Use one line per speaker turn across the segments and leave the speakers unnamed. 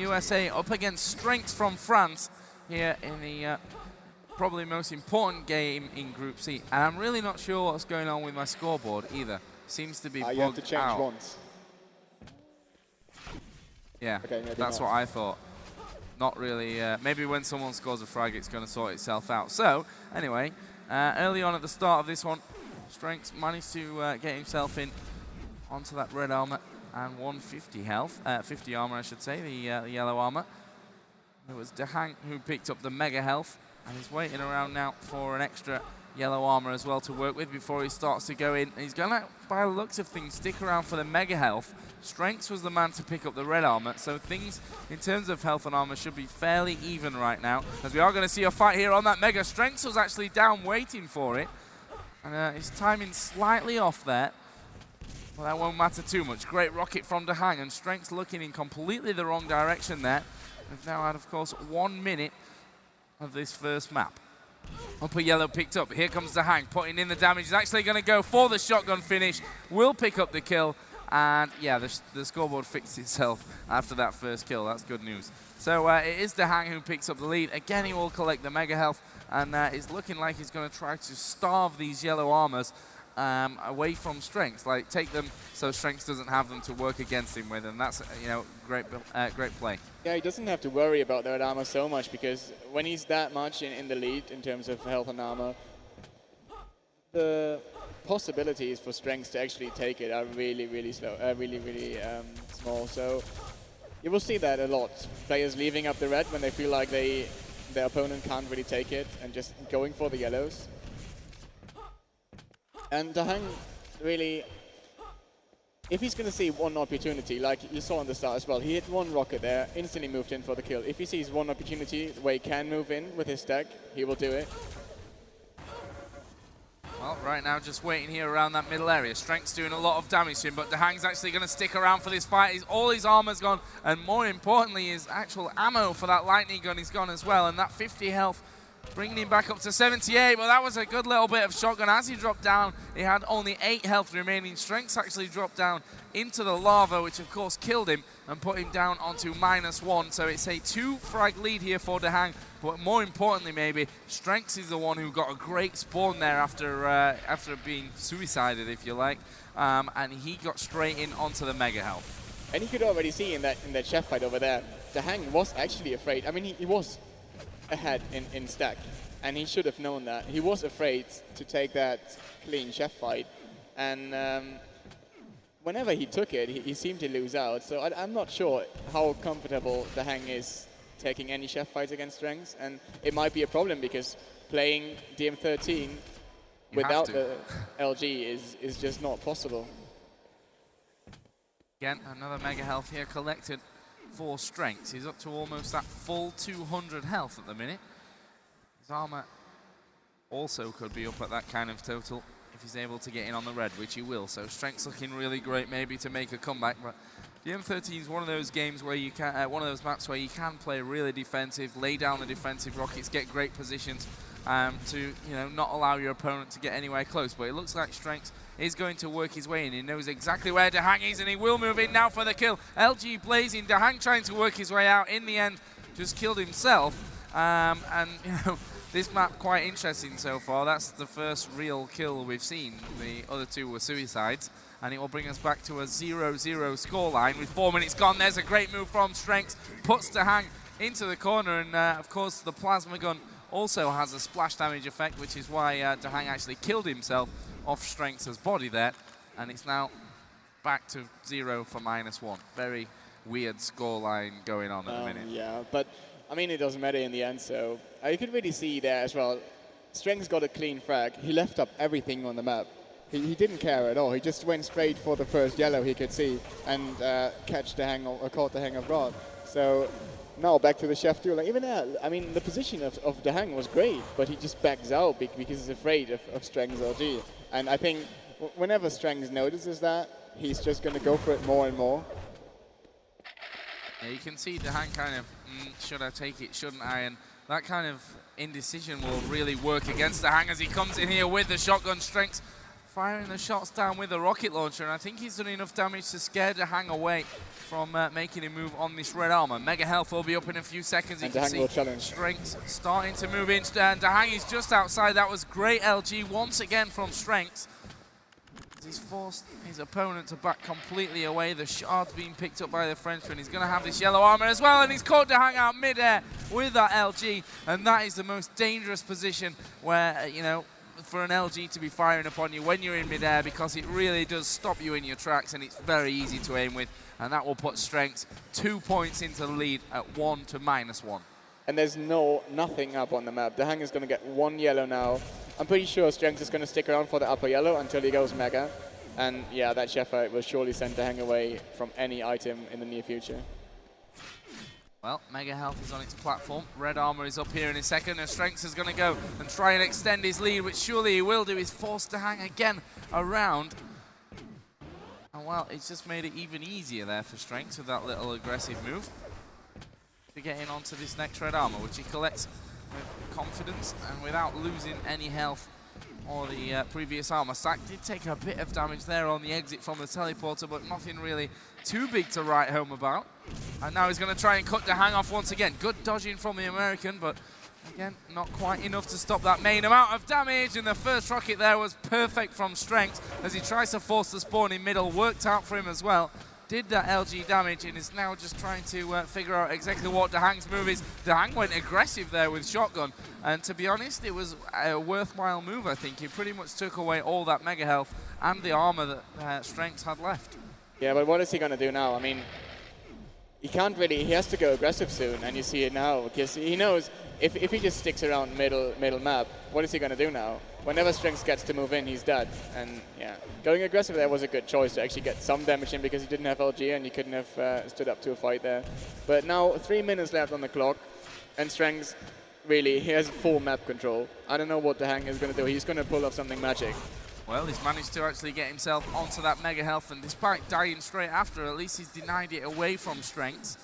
USA up against Strenx from France here in the probably most important game in Group C. And I'm really not sure what's going on with my scoreboard either. Seems to be bugged out.
You have to change once.
Yeah,
okay,
that's what I thought. Not really, maybe when someone scores a frag, it's going to sort itself out. So, anyway, early on at the start of this one, Strenx managed to get himself in onto that red armor and 150 health, 50 armor, I should say, the yellow armor. It was DahAnG who picked up the mega health, and he's waiting around now for an extra yellow armor as well to work with before he starts to go in. He's going to, by the looks of things, stick around for the mega health. Strenx was the man to pick up the red armor, so things in terms of health and armor should be fairly even right now, as we are going to see a fight here on that mega. Strenx was actually down waiting for it, and his timing slightly off there. Well, that won't matter too much. Great rocket from DahAnG, and Strenx looking in completely the wrong direction there. We've now had, of course, 1 minute of this first map. Upper yellow picked up. Here comes DahAnG putting in the damage. He's actually going to go for the shotgun finish. Will pick up the kill. And yeah, the scoreboard fixed itself after that first kill. That's good news. So it is DahAnG who picks up the lead. Again, he will collect the mega health. And it's looking like he's going to try to starve these yellow armors away from Strenx. Like, take them so Strenx doesn't have them to work against him with. And that's, you know, great play.
Yeah, he doesn't have to worry about the red armor so much, because when he's that much in the lead in terms of health and armor, the possibilities for Strenx to actually take it are really slow, really small. So you will see that a lot. Players leaving up the red when they feel like their opponent can't really take it and just going for the yellows. And DahAnG really, if he's going to see one opportunity, like you saw on the start as well, he hit one rocket there, instantly moved in for the kill. If he sees one opportunity where he can move in with his stack, he will do it.
Well, right now just waiting here around that middle area. Strenx doing a lot of damage to him, but DahAnG's actually going to stick around for this fight. All his armor's gone, and more importantly, his actual ammo for that lightning gun is gone as well, and that 50 health bringing him back up to 78. Well, that was a good little bit of shotgun. As he dropped down, he had only 8 health remaining. Strenx actually dropped down into the lava, which of course killed him and put him down onto -1. So it's a 2-frag lead here for DahAnG. But more importantly, maybe, Strenx is the one who got a great spawn there after being suicided, if you like. And he got straight in onto the mega health.
And you could already see in that chef fight over there, DahAnG was actually afraid. I mean, he was ahead in stack, and he should have known that. He was afraid to take that clean chef fight, and whenever he took it, he seemed to lose out. So I'm not sure how comfortable DahAnG is taking any chef fights against Strenx, and it might be a problem, because playing dm13 without the LG is just not possible.
Again, another mega health here collected for Strenx. He's up to almost that full 200 health at the minute. His armor also could be up at that kind of total if he's able to get in on the red, which he will. So Strenx looking really great, maybe to make a comeback. But dm13 is one of those games where you can, one of those maps where you can play really defensive, lay down the defensive rockets, get great positions to not allow your opponent to get anywhere close. But it looks like Strenx is going to work his way in. He knows exactly where DahAnG is, and he will move in now for the kill. LG blazing, DahAnG trying to work his way out. In the end, just killed himself. And this map quite interesting so far. That's the first real kill we've seen. The other two were suicides, and it will bring us back to a 0-0 scoreline with 4 minutes gone. There's a great move from Strenx, puts DahAnG into the corner, and of course the plasma gun also has a splash damage effect, which is why DahAnG actually killed himself off Strenx's body there, and it's now back to 0 for -1. Very weird scoreline going on at the minute.
Yeah, but I mean, it doesn't matter in the end, so you could really see there as well. Strenx got a clean frag. He left up everything on the map. He didn't care at all. He just went straight for the first yellow he could see and caught DahAnG off guard. So now back to the chef duel. Like, even there, I mean, the position of DahAnG was great, but he just backs out because he's afraid of Strenx LG. And I think whenever Strenx notices that, he's just going to go for it more and more.
Yeah, you can see DahAnG kind of, should I take it, shouldn't I? And that kind of indecision will really work against DahAnG as he comes in here with the shotgun. Strenx firing the shots down with the rocket launcher, and I think he's done enough damage to scare DahAnG away from making him move on this red armor. Mega health will be up in a few seconds.
And
you can
DahAnG
see
will challenge.
Strenx starting to move in, and DahAnG is just outside. That was great LG once again from Strenx. He's forced his opponent to back completely away. The shard's being picked up by the Frenchman. He's going to have this yellow armor as well, and he's caught DahAnG out mid-air with that LG, and that is the most dangerous position where, you know, for an LG to be firing upon you when you're in mid-air, because it really does stop you in your tracks, and it's very easy to aim with, and that will put Strenx 2 points into the lead at 1 to -1.
And there's nothing up on the map. DahAnG is going to get 1 yellow now. I'm pretty sure Strenx is going to stick around for the upper yellow until he goes mega. And yeah, that chef fight will surely send DahAnG away from any item in the near future.
Well, Mega Health is on its platform. Red Armor is up here in a second, and Strenx is going to go and try and extend his lead, which surely he will do. He's forced DahAnG again around. And well, it's just made it even easier there for Strenx with that little aggressive move to get in onto this next Red Armor, which he collects with confidence and without losing any health or the previous armor stack. Did take a bit of damage there on the exit from the teleporter, but nothing really too big to write home about. And now he's going to try and cut DahAnG off once again. Good dodging from the American, but again, not quite enough to stop that main amount of damage. And the first rocket there was perfect from Strenx as he tries to force the spawn in middle. Worked out for him as well. Did that LG damage and is now just trying to figure out exactly what DahAnG's move is. DahAnG went aggressive there with shotgun, and to be honest, it was a worthwhile move, I think. He pretty much took away all that mega health and the armor that Strenx had left.
Yeah, but what is he going to do now? I mean, he can't really, he has to go aggressive soon, and you see it now, because he knows if he just sticks around middle map, what is he going to do now? Whenever Strenx gets to move in, he's dead. And yeah, going aggressive there was a good choice to actually get some damage in, because he didn't have LG and he couldn't have stood up to a fight there. But now 3 minutes left on the clock, and Strenx really, he has full map control. I don't know what DahAnG is going to do. He's going to pull off something magic.
Well, he's managed to actually get himself onto that mega health, and despite dying straight after, at least he's denied it away from Strenx.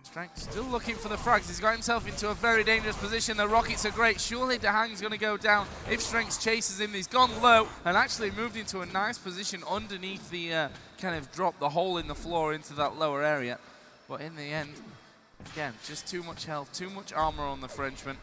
Strenx still looking for the frags. He's got himself into a very dangerous position. The rockets are great. Surely DahAnG's going to go down if Strenx chases him. He's gone low and actually moved into a nice position underneath the kind of drop the hole in the floor into that lower area. But in the end, again, just too much health, too much armor on the Frenchman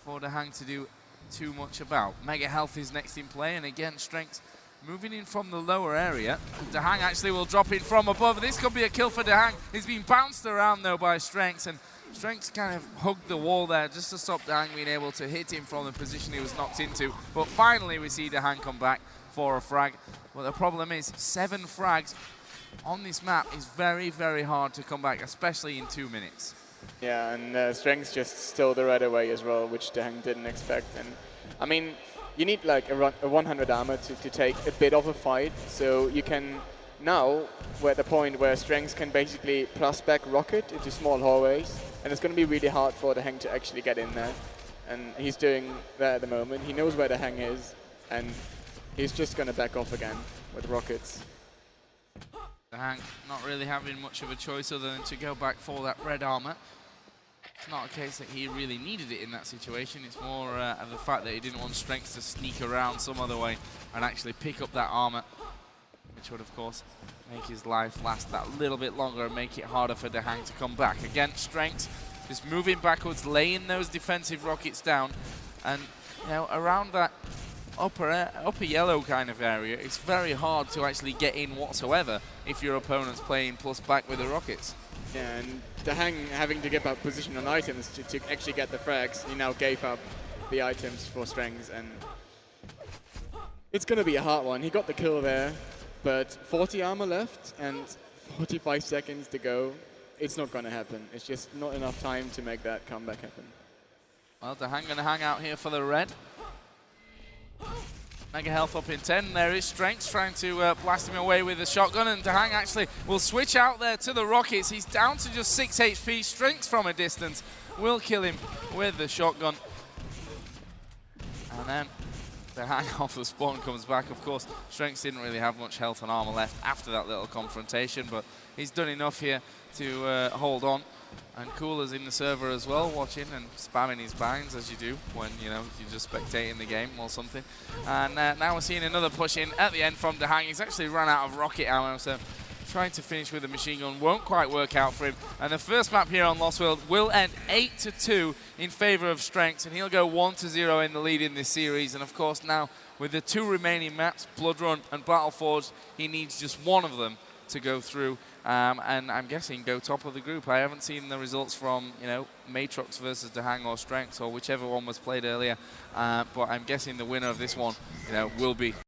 for DahAnG to do too much about. Mega health is next in play, and again, Strenx moving in from the lower area. DahAnG actually will drop in from above. This could be a kill for DahAnG. He's been bounced around though by Strenx, and Strenx kind of hugged the wall there just to stop DahAnG being able to hit him from the position he was knocked into. But finally we see DahAnG come back for a frag. But the problem is 7 frags on this map is very, very hard to come back, especially in 2 minutes.
Yeah, and Strenx just stole the red away as well, which DahAnG didn't expect. And I mean, you need like a 100 armor to take a bit of a fight, so you can now, we're at the point where Strenx can basically plus back rocket into small hallways, and it's going to be really hard for DahAnG to actually get in there. And he's doing that at the moment. He knows where DahAnG is, and he's just going to back off again with rockets.
DahAnG not really having much of a choice other than to go back for that red armor. It's not a case that he really needed it in that situation. It's more of the fact that he didn't want Strenx to sneak around some other way and actually pick up that armor, which would, of course, make his life last that little bit longer and make it harder for DahAnG to come back. Again, Strenx just moving backwards, laying those defensive rockets down, and you know, around that upper yellow kind of area, it's very hard to actually get in whatsoever if your opponent's playing plus back with the rockets.
Yeah, and DahAnG having to give up position on items to actually get the frags, he now gave up the items for Strenx, and it's going to be a hard one. He got the kill there, but 40 armor left and 45 seconds to go. It's not going to happen. It's just not enough time to make that comeback happen.
Well, DahAnG going to hang out here for the red. Mega health up in 10. There is Strenx trying to blast him away with a shotgun, and DahAnG actually will switch out there to the rockets. He's down to just 6 HP. Strenx from a distance will kill him with the shotgun. And then DahAnG off the spawn comes back. Of course, Strenx didn't really have much health and armor left after that little confrontation, but he's done enough here to hold on. And Cooler's in the server as well, watching and spamming his binds as you do when, you know, you're just spectating the game or something. And now we're seeing another push in at the end from DahAnG. He's actually run out of rocket ammo, so trying to finish with a machine gun won't quite work out for him. And the first map here on Lost World will end 8-2 in favor of Strenx, and he'll go 1-0 in the lead in this series. And of course now, with the 2 remaining maps, Blood Run and Battleforge, he needs just one of them to go through, and I'm guessing go top of the group. I haven't seen the results from, you know, Matrox versus DahAnG or Strenx or whichever one was played earlier, but I'm guessing the winner of this one, you know, will be